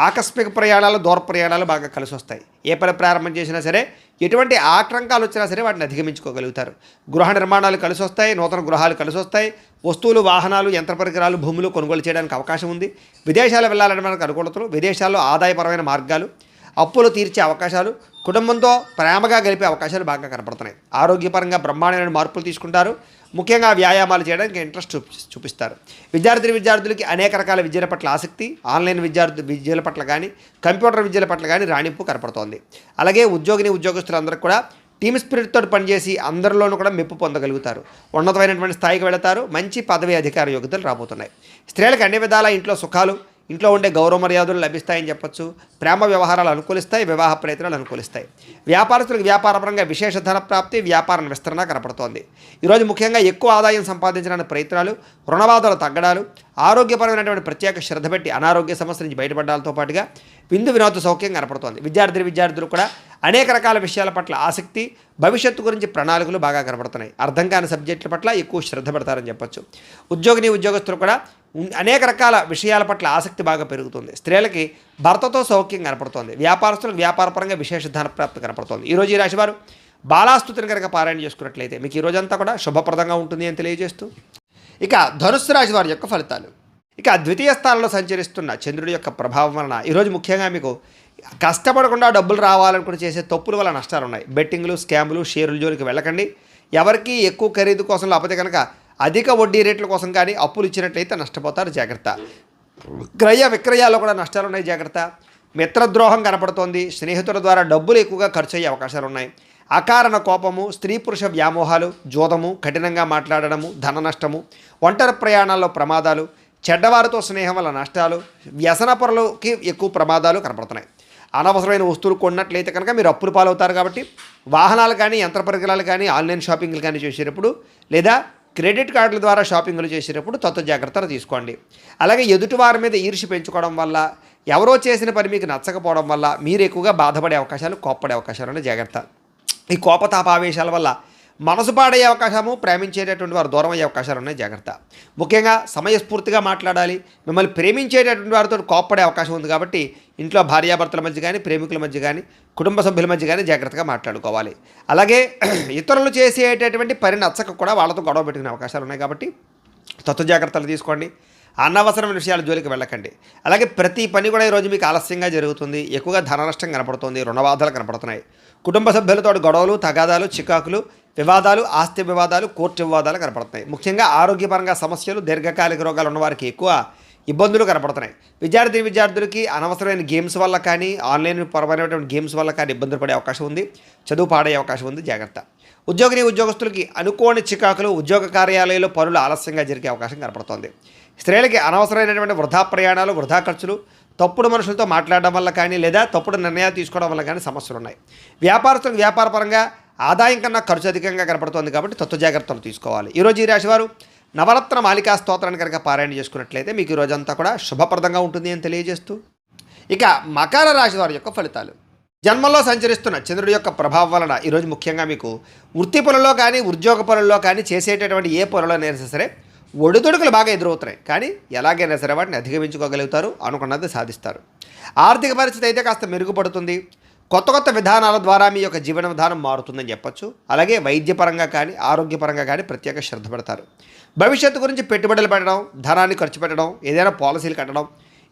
ఆకస్మిక ప్రయాణాలు, దూర ప్రయాణాలు బాగా కలిసి వస్తాయి. ఏ పని ప్రారంభం చేసినా సరే, ఎటువంటి ఆటంకాలు వచ్చినా సరే వాటిని అధిగమించుకోగలుగుతారు. గృహ నిర్మాణాలు కలిసి వస్తాయి. నూతన గృహాలు కలిసి వస్తాయి. వస్తువులు, వాహనాలు, యంత్ర పరికరాలు, భూములు కొనుగోలు చేయడానికి అవకాశం ఉంది. విదేశాలు వెళ్ళాలని మనకు అనుకూలతలు, విదేశాల్లో ఆదాయపరమైన మార్గాలు, అప్పులు తీర్చే అవకాశాలు, కుటుంబంతో ప్రేమగా గడిపే అవకాశాలు బాగా కనపడుతున్నాయి. ఆరోగ్యపరంగా బ్రహ్మాండమైన మార్పులు తీసుకుంటారు. ముఖ్యంగా వ్యాయామాలు చేయడానికి ఇంట్రెస్ట్ చూపిస్తారు. విద్యార్థులకి అనేక రకాల విద్యల పట్ల ఆసక్తి, ఆన్లైన్ విద్యల పట్ల కానీ, కంప్యూటర్ విద్యల పట్ల కానీ రాణింపు కనపడుతోంది. అలాగే ఉద్యోగస్తులందరూ కూడా టీమ్ స్పిరిట్తో పనిచేసి అందరిలోనూ కూడా మెప్పు పొందగలుగుతారు. ఉన్నతమైనటువంటి స్థాయికి వెళతారు. మంచి పదవి, అధికార యోగ్యతలు రాబోతున్నాయి. స్త్రీలకు అన్ని విధాల ఇంట్లో సుఖాలు, ఇంట్లో ఉండే గౌరవ మర్యాదలు లభిస్తాయని చెప్పొచ్చు. ప్రేమ వ్యవహారాలు అనుకూలిస్తాయి. వివాహ ప్రయత్నాలు అనుకూలిస్తాయి. వ్యాపారస్తులకు వ్యాపారపరంగా విశేష ధన ప్రాప్తి, వ్యాపార విస్తరణ కనపడుతోంది. ఈరోజు ముఖ్యంగా ఎక్కువ ఆదాయం సంపాదించడానికి ప్రయత్నాలు, రుణబాధలు తగ్గడాలు, ఆరోగ్యపరమైనటువంటి ప్రత్యేక శ్రద్ధ పెట్టి అనారోగ్య సమస్యల నుంచి బయటపడడాలతో పాటుగా విందు వినోద సౌఖ్యం కనపడుతోంది. విద్యార్థులు కూడా అనేక రకాల విషయాల పట్ల ఆసక్తి, భవిష్యత్తు గురించి ప్రణాళికలు బాగా కనపడుతున్నాయి. అర్థం కాని సబ్జెక్టుల పట్ల ఎక్కువ శ్రద్ధ పెడతారని చెప్పొచ్చు. ఉద్యోగస్తులు కూడా అనేక రకాల విషయాల పట్ల ఆసక్తి బాగా పెరుగుతుంది. స్త్రీలకి భర్తతో సౌఖ్యం కనపడుతోంది. వ్యాపారస్తులకు వ్యాపారపరంగా విశేష ధనప్రాప్తి కనపడుతోంది. ఈరోజు ఈ రాశివారు బాలాస్తుతిని కనుక పారాయణ చేసుకున్నట్లయితే మీకు ఈ రోజంతా కూడా శుభప్రదంగా ఉంటుంది అని తెలియజేస్తూ, ఇక ధనుస్సు రాశి వారి యొక్క ఫలితాలు. ఇక ద్వితీయ స్థానంలో సంచరిస్తున్న చంద్రుడి యొక్క ప్రభావం వలన ఈరోజు ముఖ్యంగా మీకు కష్టపడకుండా డబ్బులు రావాలనుకుని చేసే తప్పుల వల్ల నష్టాలు ఉన్నాయి. బెట్టింగ్లు, స్కాములు, షేర్ల జోలికి వెళ్ళకండి. ఎవరికి ఎక్కువ ఖరీదు కోసం, లేకపోతే కనుక అధిక వడ్డీ రేట్ల కోసం కానీ అప్పులు ఇచ్చినట్లయితే నష్టపోతారు. జాగ్రత్త. క్రయ విక్రయాల్లో కూడా నష్టాలు ఉన్నాయి. జాగ్రత్త. మిత్రద్రోహం కనపడుతోంది. స్నేహితుల ద్వారా డబ్బులు ఎక్కువగా ఖర్చు అయ్యే అవకాశాలు ఉన్నాయి. అకారణ కోపము, స్త్రీ పురుష వ్యామోహాలు, జోదము, కఠినంగా మాట్లాడడము, ధన నష్టము, ఒంటరి ప్రయాణాల్లో ప్రమాదాలు, చెడ్డవారితో స్నేహం వల్ల నష్టాలు, వ్యసనపరులకి ఎక్కువ ప్రమాదాలు కనపడుతున్నాయి. అనవసరమైన వస్తువులు కొన్నట్లయితే కనుక మీరు అప్పులు పాలవుతారు. కాబట్టి వాహనాలు కానీ, యంత్ర పరికరాలు కానీ, ఆన్లైన్ షాపింగ్లు కానీ చేసేటప్పుడు, లేదా క్రెడిట్ కార్డుల ద్వారా షాపింగ్లు చేసేటప్పుడు జాగ్రత్తలు తీసుకోండి. అలాగే ఎదుటివారి మీద ఈర్ష్య పెంచుకోవడం వల్ల, ఎవరో చేసిన పని మీకు నచ్చకపోవడం వల్ల మీరు ఎక్కువగా బాధపడే అవకాశాలు, కోప్పడే అవకాశాలు జాగ్రత్త. ఈ కోపతాపావేశాల వల్ల మనసు పాడయ్యే అవకాశము, ప్రేమించేటటువంటి వారు దూరం అయ్యే అవకాశాలు ఉన్నాయి. జాగ్రత్త. ముఖ్యంగా సమయస్ఫూర్తిగా మాట్లాడాలి. మిమ్మల్ని ప్రేమించేటటువంటి వారితో కోప్పడే అవకాశం ఉంది. కాబట్టి ఇంట్లో భార్యాభర్తల మధ్య కానీ, ప్రేమికుల మధ్య కానీ, కుటుంబ సభ్యుల మధ్య కానీ జాగ్రత్తగా మాట్లాడుకోవాలి. అలాగే ఇతరులు చేసేటటువంటి పని నచ్చక కూడా వాళ్ళతో గొడవ పెట్టుకునే అవకాశాలు ఉన్నాయి. కాబట్టి జాగ్రత్తలు తీసుకోండి. అనవసరమైన విషయాల జోలికి వెళ్ళకండి. అలాగే ప్రతి పని కూడా ఈరోజు మీకు ఆలస్యంగా జరుగుతుంది. ఎక్కువగా ధన నష్టం కనపడుతుంది. రుణబాధలు కనపడుతున్నాయి. కుటుంబ సభ్యులతో గొడవలు, తగాదాలు, చికాకులు, వివాదాలు, ఆస్తి వివాదాలు, కోర్టు వివాదాలు కనపడుతున్నాయి. ముఖ్యంగా ఆరోగ్యపరంగా సమస్యలు, దీర్ఘకాలిక రోగాలు ఉన్నవారికి ఎక్కువ ఇబ్బందులు కనపడుతున్నాయి. విద్యార్థులకి అనవసరమైన గేమ్స్ వల్ల కానీ, ఆన్లైన్ పరమైనటువంటి గేమ్స్ వల్ల కానీ ఇబ్బందులు పడే అవకాశం ఉంది. చదువు పాడే అవకాశం ఉంది. జాగ్రత్త. ఉద్యోగస్తులకి అనుకోని చికాకులు, ఉద్యోగ కార్యాలయాల్లో పనులు ఆలస్యంగా జరిగే అవకాశం కనపడుతోంది. స్త్రీలకి అనవసరమైనటువంటి వృధా ప్రయాణాలు, వృధా ఖర్చులు, తప్పుడు మనుషులతో మాట్లాడడం వల్ల కానీ, లేదా తప్పుడు నిర్ణయాలు తీసుకోవడం వల్ల కానీ సమస్యలు ఉన్నాయి. వ్యాపారస్తులకు వ్యాపారపరంగా ఆదాయం కన్నా ఖర్చు అధికంగా కనపడుతోంది. కాబట్టి జాగ్రత్తలు తీసుకోవాలి. ఈరోజు ఈ రాశివారు నవరత్న మాలికా స్తోత్రాన్ని కనుక పారాయణ చేసుకున్నట్లయితే మీకు ఈ రోజంతా కూడా శుభప్రదంగా ఉంటుంది అని తెలియజేస్తూ, ఇక మకర రాశి వారి యొక్క ఫలితాలు. జన్మంలో సంచరిస్తున్న చంద్రుడి యొక్క ప్రభావం వలన ఈరోజు ముఖ్యంగా మీకు వృత్తి పనుల్లో కానీ ఉద్యోగ పనుల్లో కానీ చేసేటటువంటి ఏ పనులైనా సరే ఒడిదుడుకులు బాగా ఎదురవుతున్నాయి. కానీ ఎలాగైనా సరే వాటిని అధిగమించుకోగలుగుతారు, అనుకున్నది సాధిస్తారు. ఆర్థిక పరిస్థితి అయితే కాస్త మెరుగుపడుతుంది. కొత్త కొత్త విధానాల ద్వారా మీ యొక్క జీవన విధానం మారుతుందని చెప్పొచ్చు. అలాగే వైద్యపరంగా కానీ ఆరోగ్యపరంగా కానీ ప్రత్యేక శ్రద్ధ పెడతారు. భవిష్యత్తు గురించి పెట్టుబడులు పెట్టడం, ధనాన్ని ఖర్చు పెట్టడం, ఏదైనా పాలసీలు కట్టడం,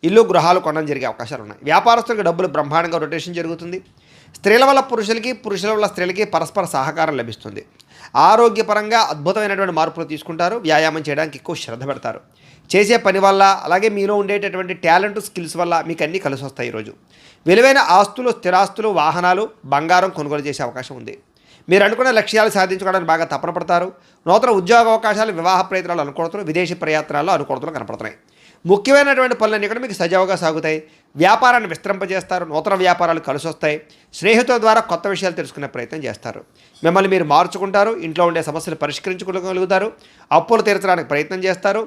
ఇల్లు గృహాలు కొనడం జరిగే అవకాశాలు ఉన్నాయి. వ్యాపారస్తులకు డబ్బులు బ్రహ్మాండంగా రొటేషన్ జరుగుతుంది. స్త్రీల వల్ల పురుషులకి, పురుషుల వల్ల స్త్రీలకి పరస్పర సహకారం లభిస్తుంది. ఆరోగ్యపరంగా అద్భుతమైనటువంటి మార్పులు తీసుకుంటారు. వ్యాయామం చేయడానికి ఎక్కువ శ్రద్ధ పెడతారు. చేసే పని వల్ల, అలాగే మీలో ఉండేటటువంటి టాలెంట్, స్కిల్స్ వల్ల మీకు అన్నీ కలిసి వస్తాయి. ఈరోజు విలువైన ఆస్తులు, స్థిరాస్తులు, వాహనాలు, బంగారం కొనుగోలు చేసే అవకాశం ఉంది. మీరు అనుకున్న లక్ష్యాలు సాధించుకోవడానికి బాగా తపన పడతారు. నూతన ఉద్యోగ అవకాశాలు, వివాహ ప్రయత్నాలు అనుకూలతలు, విదేశీ ప్రయత్నాల్లో అనుకూలతలు కనపడుతున్నాయి. ముఖ్యమైనటువంటి పనులన్నీ కూడా మీకు సజావుగా సాగుతాయి. వ్యాపారాన్ని విస్తరింపజేస్తారు. నూతన వ్యాపారాలు కలిసి వస్తాయి. స్నేహితుల ద్వారా కొత్త విషయాలు తెలుసుకునే ప్రయత్నం చేస్తారు. మిమ్మల్ని మీరు మార్చుకుంటారు. ఇంట్లో ఉండే సమస్యలు పరిష్కరించుకోగలుగుతారు. అప్పులు తీర్చడానికి ప్రయత్నం చేస్తారు.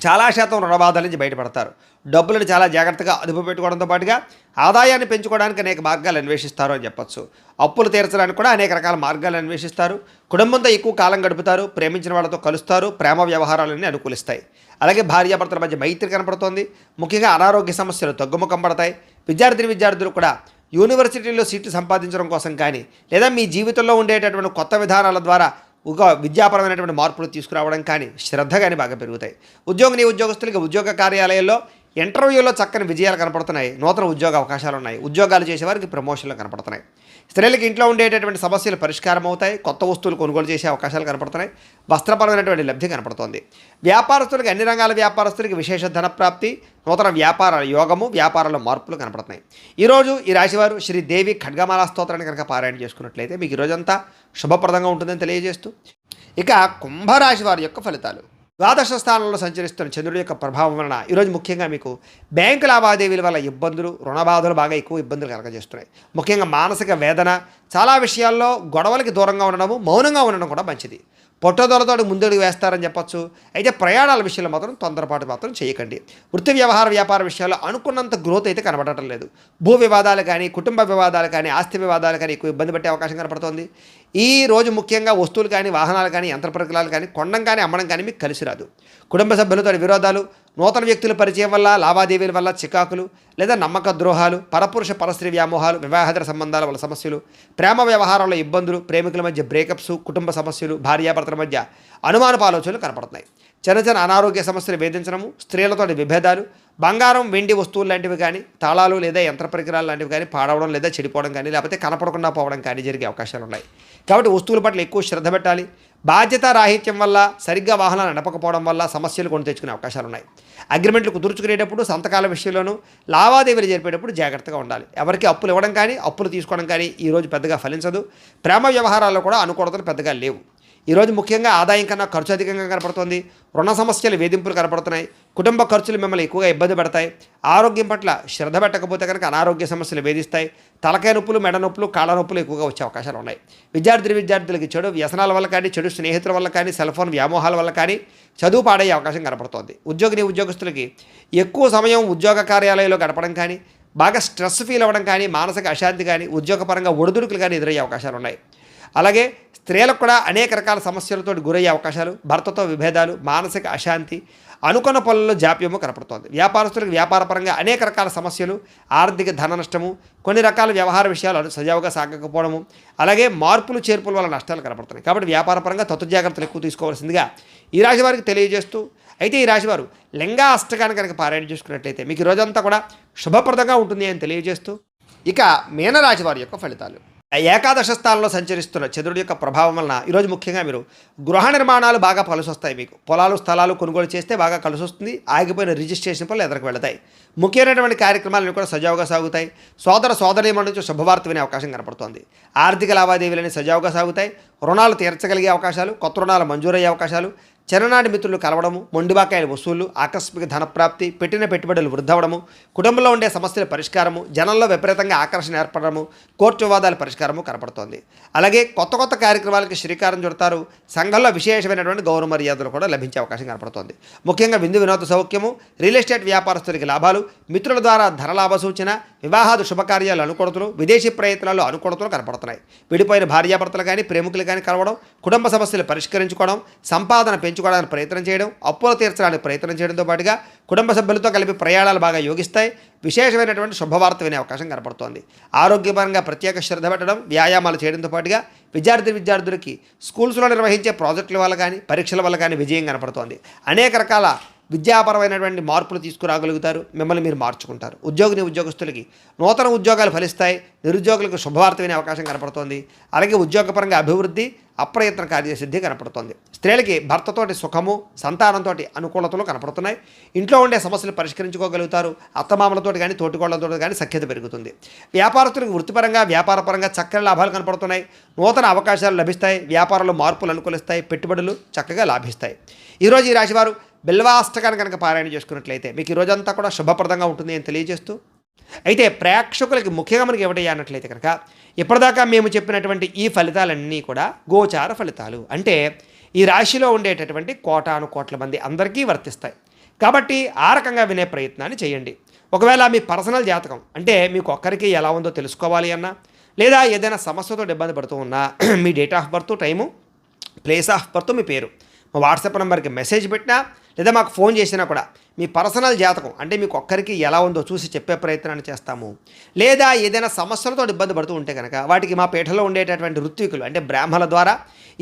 చాలా శాతం రుణబాధల నుంచి బయటపడతారు. డబ్బులను చాలా జాగ్రత్తగా అదుపు పెట్టుకోవడంతో పాటుగా ఆదాయాన్ని పెంచుకోవడానికి అనేక మార్గాలు అన్వేషిస్తారు అని చెప్పొచ్చు. అప్పులు తీర్చడానికి కూడా అనేక రకాల మార్గాలు అన్వేషిస్తారు. కుటుంబంతో ఎక్కువ కాలం గడుపుతారు. ప్రేమించిన వాళ్ళతో కలుస్తారు. ప్రేమ వ్యవహారాలన్నీ అనుకూలిస్తాయి. అలాగే భార్యాభర్తల మధ్య మైత్రి కనపడుతోంది. ముఖ్యంగా అనారోగ్య సమస్యలు తగ్గుముఖం పడతాయి. విద్యార్థులు కూడా యూనివర్సిటీల్లో సీట్లు సంపాదించడం కోసం కానీ, లేదా మీ జీవితంలో ఉండేటటువంటి కొత్త విధానాల ద్వారా ఒక విద్యాపరమైనటువంటి మార్పులు తీసుకురావడం కానీ, శ్రద్ధ కానీ బాగా పెరుగుతాయి. ఉద్యోగస్తులకి ఉద్యోగ కార్యాలయాల్లో ఇంటర్వ్యూలో చక్కని విజయాలు కనపడుతున్నాయి. నూతన ఉద్యోగ అవకాశాలు ఉన్నాయి. ఉద్యోగాలు చేసేవారికి ప్రమోషన్లు కనపడుతున్నాయి. స్త్రీలకు ఇంట్లో ఉండేటటువంటి సమస్యలు పరిష్కారం అవుతాయి. కొత్త వస్తువులు కొనుగోలు చేసే అవకాశాలు కనపడుతున్నాయి. వస్త్రపరమైనటువంటి లబ్ధి కనపడుతోంది. వ్యాపారస్తులకి, అన్ని రంగాల వ్యాపారస్తులకి విశేష ధనప్రాప్తి, నూతన వ్యాపార యోగము, వ్యాపారాల మార్పులు కనపడుతున్నాయి. ఈరోజు ఈ రాశివారు శ్రీ దేవి ఖడ్గమాల స్తోత్రాన్ని కనుక పారాయణ చేసుకున్నట్లయితే మీకు ఈరోజంతా శుభప్రదంగా ఉంటుందని తెలియజేస్తూ, ఇక కుంభరాశి వారి యొక్క ఫలితాలు. ద్వాదశ స్థానంలో సంచరిస్తున్న చంద్రుడి యొక్క ప్రభావం వలన ఈరోజు ముఖ్యంగా మీకు బ్యాంకు లావాదేవీల వల్ల ఇబ్బందులు, రుణబాధలు బాగా ఎక్కువ ఇబ్బందులు కలగజేస్తున్నాయి. ముఖ్యంగా మానసిక వేదన, చాలా విషయాల్లో గొడవలకి దూరంగా ఉండడము, మౌనంగా ఉండడం కూడా మంచిది. పొట్టదొలతో ముందడుగు వేస్తారని చెప్పొచ్చు. అయితే ప్రయాణాల విషయంలో మాత్రం తొందరపాటు మాత్రం చేయకండి. వృత్తి వ్యాపార విషయాల్లో అనుకున్నంత గ్రోత్ అయితే కనబడటం లేదు. భూ వివాదాలు కానీ, కుటుంబ వివాదాలు కానీ, ఆస్తి వివాదాలు కానీ ఎక్కువ ఇబ్బంది పెట్టే అవకాశం కనపడుతోంది. ఈ రోజు ముఖ్యంగా వస్తువులు కానీ, వాహనాలు కానీ, యంత్ర పరికరాలు కానీ కొనడం కానీ, అమ్మడం కానీ మీకు కలిసి రాదు. కుటుంబ సభ్యులతో విరోధాలు, నూతన వ్యక్తుల పరిచయం వల్ల, లావాదేవీల వల్ల చికాకులు, లేదా నమ్మక ద్రోహాలు, పరపురుష పరస్త్రీ వ్యామోహాలు, వివాహేతర సంబంధాల వల్ల సమస్యలు, ప్రేమ వ్యవహారాల్లో ఇబ్బందులు, ప్రేమికుల మధ్య బ్రేకప్స్, కుటుంబ సమస్యలు, భార్యాభర్తల మధ్య అనుమానపు ఆలోచనలు కనపడుతున్నాయి. చిన్న అనారోగ్య సమస్యలు వేధించడము, స్త్రీలతో విభేదాలు, బంగారం, వెండి వస్తువులు లాంటివి కానీ, తాళాలు లేదా యంత్ర పరికరాలు లాంటివి కానీ పాడవడం లేదా చెడిపోవడం కానీ, లేకపోతే కనపడకుండా పోవడం కానీ జరిగే అవకాశాలు ఉన్నాయి. కాబట్టి వస్తువుల పట్ల ఎక్కువ శ్రద్ధ పెట్టాలి. బాధ్యత రాహిత్యం వల్ల, సరిగ్గా వాహనాలు నడపకపోవడం వల్ల సమస్యలు కొని తెచ్చుకునే అవకాశాలు ఉన్నాయి. అగ్రిమెంట్లు కుదుర్చుకునేటప్పుడు, సంతకాల విషయంలోనూ, లావాదేవీలు జరిపేటప్పుడు జాగ్రత్తగా ఉండాలి. ఎవరికి అప్పులు ఇవ్వడం కానీ, అప్పులు తీసుకోవడం కానీ ఈరోజు పెద్దగా ఫలించదు. ప్రేమ వ్యవహారాల్లో కూడా అనుకూలతలు పెద్దగా లేవు. ఈరోజు ముఖ్యంగా ఆదాయం కన్నా ఖర్చు అధికంగా కనపడుతోంది. రుణ సమస్యలు, వేధింపులు కనపడుతున్నాయి. కుటుంబ ఖర్చులు మిమ్మల్ని ఎక్కువగా ఇబ్బంది పెడతాయి. ఆరోగ్యం పట్ల శ్రద్ధ పెట్టకపోతే కనుక అనారోగ్య సమస్యలు వేధిస్తాయి. తలకాయ నొప్పులు, మెడ నొప్పులు, కాళ్ళ నొప్పులు ఎక్కువగా వచ్చే అవకాశాలు ఉన్నాయి. విద్యార్థులకి చెడు వ్యసనాల వల్ల కానీ, చెడు స్నేహితుల వల్ల కానీ, సెల్ ఫోన్ వ్యామోహాల వల్ల కానీ చదువు పాడయ్యే అవకాశం కనపడుతోంది. ఉద్యోగస్తులకి ఎక్కువ సమయం ఉద్యోగ కార్యాలయంలో గడపడం కానీ, బాగా స్ట్రెస్ ఫీల్ అవ్వడం కానీ, మానసిక అశాంతి కానీ, ఉద్యోగపరంగా ఒడిదుడుకులు కానీ ఎదురయ్యే అవకాశాలు ఉన్నాయి. అలాగే స్త్రీలకు కూడా అనేక రకాల సమస్యలతో గురయ్యే అవకాశాలు, భర్తతో విభేదాలు, మానసిక అశాంతి, అనుకున్న పనుల్లో జాప్యము కనపడుతోంది. వ్యాపారస్తులకు వ్యాపారపరంగా అనేక రకాల సమస్యలు, ఆర్థిక ధన నష్టము, కొన్ని రకాల వ్యవహార విషయాలు సజావుగా సాగకపోవడము, అలాగే మార్పులు చేర్పుల వల్ల నష్టాలు కనపడుతున్నాయి. కాబట్టి వ్యాపారపరంగా జాగ్రత్తలు ఎక్కువ తీసుకోవాల్సిందిగా ఈ రాశి వారికి తెలియజేస్తూ, అయితే ఈ రాశివారు లింగా అష్టకాన్ని కనుక పారాయణ చేసుకున్నట్లయితే మీకు ఈ రోజంతా కూడా శుభప్రదంగా ఉంటుంది అని తెలియజేస్తూ, ఇక మీనరాశి వారి యొక్క ఫలితాలు. ఏకాదశ స్థానంలో సంచరిస్తున్న చంద్రుడి యొక్క ప్రభావం వలన ఈరోజు ముఖ్యంగా మీరు గృహ నిర్మాణాలు బాగా కలిసి వస్తాయి. మీకు పొలాలు, స్థలాలు కొనుగోలు చేస్తే బాగా కలిసి వస్తుంది. ఆగిపోయిన రిజిస్ట్రేషన్ పనులు ఎదురుకు వెళతాయి. ముఖ్యమైనటువంటి కార్యక్రమాలను కూడా సజావుగా సాగుతాయి. సోదరీమణుల నుంచి శుభవార్త వినే అవకాశం కనపడుతోంది. ఆర్థిక లావాదేవీలని సజావుగా సాగుతాయి. రుణాలు తీర్చగలిగే అవకాశాలు, కొత్త రుణాలు మంజూరయ్యే అవకాశాలు, చిన్ననాటి మిత్రులు కలవడము, మొండిబాకాయల వసూళ్లు, ఆకస్మిక ధనప్రాప్తి, పెట్టిన పెట్టుబడులు వృద్ధవడము, కుటుంబంలో ఉండే సమస్యల పరిష్కారము, జనంలో విపరీతంగా ఆకర్షణ ఏర్పడము, కోర్టు వివాదాల పరిష్కారము కనపడుతోంది. అలాగే కొత్త కొత్త కార్యక్రమాలకి శ్రీకారం చుడతారు. సంఘంలో విశేషమైనటువంటి గౌరవ మర్యాదలు కూడా లభించే అవకాశం కనపడుతోంది. ముఖ్యంగా విందు వినోద సౌఖ్యము, రియల్ ఎస్టేట్ వ్యాపారస్తులకి లాభాలు, మిత్రుల ద్వారా ధనలాభ సూచన, వివాహాది శుభకార్యాలు అనుకూలతలు, విదేశీ ప్రయత్నాలు అనుకూలతలు కనపడుతున్నాయి. విడిపోయిన భార్యాభర్తలు కానీ ప్రేమికులు కానీ కలవడం, కుటుంబ సమస్యలు పరిష్కరించుకోవడం, సంపాదన పెంచుకోవడానికి ప్రయత్నం చేయడం, అప్పులు తీర్చడానికి ప్రయత్నం చేయడంతో పాటుగా కుటుంబ సభ్యులతో కలిపి ప్రయాణాలు బాగా యోగిస్తాయి. విశేషమైనటువంటి శుభవార్త వినే అవకాశం కనపడుతోంది. ఆరోగ్యపరంగా ప్రత్యేక శ్రద్ధ పెట్టడం, వ్యాయామాలు చేయడంతో పాటుగా విద్యార్థులకి స్కూల్స్లో నిర్వహించే ప్రాజెక్టుల వల్ల కానీ పరీక్షల వల్ల కానీ విజయం కనపడుతోంది. అనేక రకాల విద్యాపరమైనటువంటి మార్పులు తీసుకురాగలుగుతారు. మిమ్మల్ని మీరు మార్చుకుంటారు. ఉద్యోగస్తులకి నూతన ఉద్యోగాలు ఫలిస్తాయి. నిరుద్యోగులకు శుభవార్త వినే అవకాశం కనపడుతోంది. అలాగే ఉద్యోగపరంగా అభివృద్ధి, అప్రయత్న కార్యసిద్ధి కనపడుతోంది. స్త్రీలకి భర్తతోటి సుఖము, సంతానంతో అనుకూలతలు కనపడుతున్నాయి. ఇంట్లో ఉండే సమస్యలు పరిష్కరించుకోగలుగుతారు. అత్తమామలతోటి కానీ తోటికోళ్లతో కానీ సఖ్యత పెరుగుతుంది. వ్యాపారస్తులకు వృత్తిపరంగా వ్యాపారపరంగా చక్కని లాభాలు కనపడుతున్నాయి. నూతన అవకాశాలు లభిస్తాయి. వ్యాపారంలో మార్పులు అనుకూలిస్తాయి. పెట్టుబడులు చక్కగా లాభిస్తాయి. ఈరోజు ఈ రాశివారు బిల్వాష్టకాన్ని కనుక పారాయణ చేసుకున్నట్లయితే మీకు ఈ రోజంతా కూడా శుభప్రదంగా ఉంటుంది అని తెలియజేస్తూ, అయితే ప్రేక్షకులకి ముఖ్యంగా మనకి ఏమిటయ్యా అన్నట్లయితే కనుక ఇప్పటిదాకా మేము చెప్పినటువంటి ఈ ఫలితాలన్నీ కూడా గోచార ఫలితాలు. అంటే ఈ రాశిలో ఉండేటటువంటి కోటాను కోట్ల మంది అందరికీ వర్తిస్తాయి. కాబట్టి ఆ రకంగా వినే ప్రయత్నాన్ని చేయండి. ఒకవేళ మీ పర్సనల్ జాతకం అంటే మీకు ఒక్కరికి ఎలా ఉందో తెలుసుకోవాలి అన్నా, లేదా ఏదైనా సమస్యతో ఇబ్బంది పడుతూ ఉన్నా మీ date of birth, time, place of birth, మీ పేరు మా వాట్సాప్ నెంబర్కి మెసేజ్ పెట్టినా లేదా మాకు ఫోన్ చేసినా కూడా మీ పర్సనల్ జాతకం అంటే మీకు ఒక్కరికి ఎలా ఉందో చూసి చెప్పే ప్రయత్నాన్ని చేస్తాము. లేదా ఏదైనా సమస్యలతో ఇబ్బంది పడుతూ ఉంటే కనుక వాటికి మా పీఠలో ఉండేటటువంటి ఋత్వికులు అంటే బ్రాహ్మణుల ద్వారా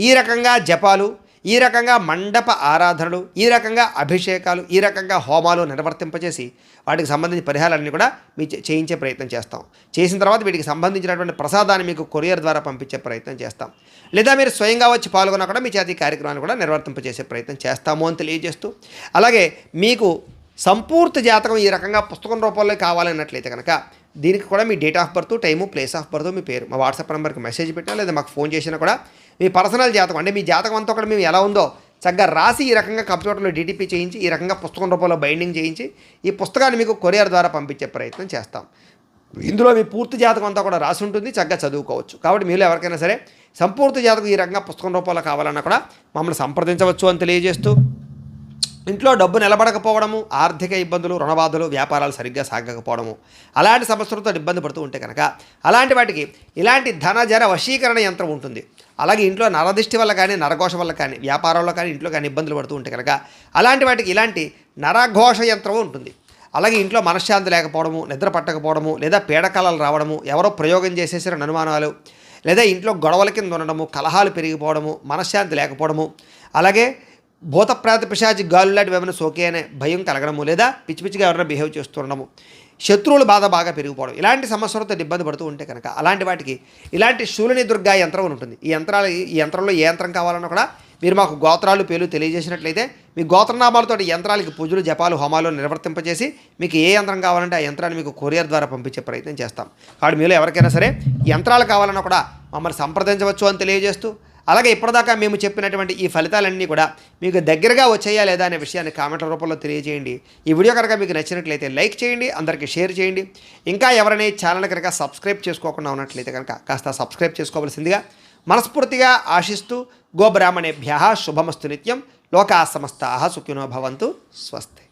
ఈ రకంగా జపాలు, ఈ రకంగా మండప ఆరాధనలు, ఈ రకంగా అభిషేకాలు, ఈ రకంగా హోమాలు నిర్వర్తింపచేసి వాటికి సంబంధించిన పరిహారాలన్నీ కూడా మీ చేయించే ప్రయత్నం చేస్తాం. చేసిన తర్వాత వీటికి సంబంధించినటువంటి ప్రసాదాన్ని మీకు కొరియర్ ద్వారా పంపించే ప్రయత్నం చేస్తాం. లేదా మీరు స్వయంగా వచ్చి పాల్గొన్నా కూడా మీ చేతి కార్యక్రమాన్ని కూడా నిర్వర్తింపచేసే ప్రయత్నం చేస్తాము అని తెలియజేస్తూ, అలాగే మీకు సంపూర్తి జాతకం ఈ రకంగా పుస్తకం రూపంలో కావాలన్నట్లయితే కనుక దీనికి కూడా మీ date of birth, time, place of birth, మీ పేరు మా వాట్సాప్ నెంబర్కి మెసేజ్ పెట్టినా లేదా మాకు ఫోన్ చేసినా కూడా మీ పర్సనల్ జాతకం అంటే మీ జాతకం అంతా కూడా మేము ఎలా ఉందో చక్కగా రాసి ఈ రకంగా కంప్యూటర్లో డీటీపీ చేయించి ఈ రకంగా పుస్తకం రూపంలో బైండింగ్ చేయించి ఈ పుస్తకాన్ని మీకు కొరియర్ ద్వారా పంపించే ప్రయత్నం చేస్తాం. ఇందులో మీ పూర్తి జాతకం అంతా కూడా రాసి ఉంటుంది, చక్కగా చదువుకోవచ్చు. కాబట్టి మీరు ఎవరికైనా సరే సంపూర్తి జాతకం ఈ రకంగా పుస్తకం రూపంలో కావాలన్నా కూడా మమ్మల్ని సంప్రదించవచ్చు అని తెలియజేస్తూ, ఇంట్లో డబ్బు నిలబడకపోవడము, ఆర్థిక ఇబ్బందులు, రుణబాధలు, వ్యాపారాలు సరిగ్గా సాగకపోవడము, అలాంటి సమస్యలతో ఇబ్బంది పడుతూ ఉంటే కనుక అలాంటి వాటికి ఇలాంటి ధనజర వశీకరణ యంత్రం ఉంటుంది. అలాగే ఇంట్లో నరదిష్టి వల్ల కానీ నరఘోష వల్ల కానీ వ్యాపారంలో కానీ ఇంట్లో కానీ ఇబ్బందులు పడుతూ ఉంటే కనుక అలాంటి వాటికి ఇలాంటి నరఘోష యంత్రం ఉంటుంది. అలాగే ఇంట్లో మనశ్శాంతి లేకపోవడము, నిద్ర పట్టకపోవడము, లేదా పీడకలలు రావడము, ఎవరో ప్రయోగం చేసేసిన అనుమానాలు, లేదా ఇంట్లో గొడవల కింద ఉండడము, కలహాలు పెరిగిపోవడము, మనశ్శాంతి లేకపోవడము, అలాగే భూత ప్రేత పిశాచి గాలులాంటి ఏమైనా సోకే అనే భయం కలగడము, లేదా పిచ్చి పిచ్చిగా ఎవరైనా బిహేవ్ చేస్తూ ఉండడము, శత్రువుల బాధ బాగా పెరిగిపోవడం, ఇలాంటి సమస్యలతో ఇబ్బంది పడుతూ ఉంటే కనుక అలాంటి వాటికి ఇలాంటి శూలిని దుర్గా యంత్రం ఉంటుంది. ఈ యంత్రంలో ఏ యంత్రం కావాలన్నా కూడా మీరు మాకు గోత్రాలు పేర్లు తెలియజేసినట్లయితే మీ గోత్రనామాలతో యంత్రాలకి పూజలు, జపాలు, హోమాలు నిర్వర్తింపజేసి మీకు ఏ యంత్రం కావాలంటే ఆ యంత్రాన్ని మీకు కొరియర్ ద్వారా పంపించే ప్రయత్నం చేస్తాం. కాబట్టి మీలో ఎవరికైనా సరే యంత్రాలు కావాలన్నా కూడా మమ్మల్ని సంప్రదించవచ్చు అని తెలియజేస్తూ, అలాగే ఇప్పటిదాకా మేము చెప్పినటువంటి ఈ ఫలితాలన్నీ కూడా మీకు దగ్గరగా వచ్చాయా లేదా అనే విషయాన్ని కామెంట్ల రూపంలో తెలియజేయండి. ఈ వీడియో కనుక మీకు నచ్చినట్లయితే లైక్ చేయండి, అందరికీ షేర్ చేయండి. ఇంకా ఎవరైనా ఛానల్ కనుక సబ్స్క్రైబ్ చేసుకోకుండా ఉన్నట్లయితే కనుక కాస్త సబ్స్క్రైబ్ చేసుకోవాల్సిందిగా మనస్ఫూర్తిగా ఆశిస్తూ, గోబ్రాహ్మణేభ్యః శుభమస్తు నిత్యం, లోకా సమస్తాః సుఖినో భవంతు, స్వస్తి.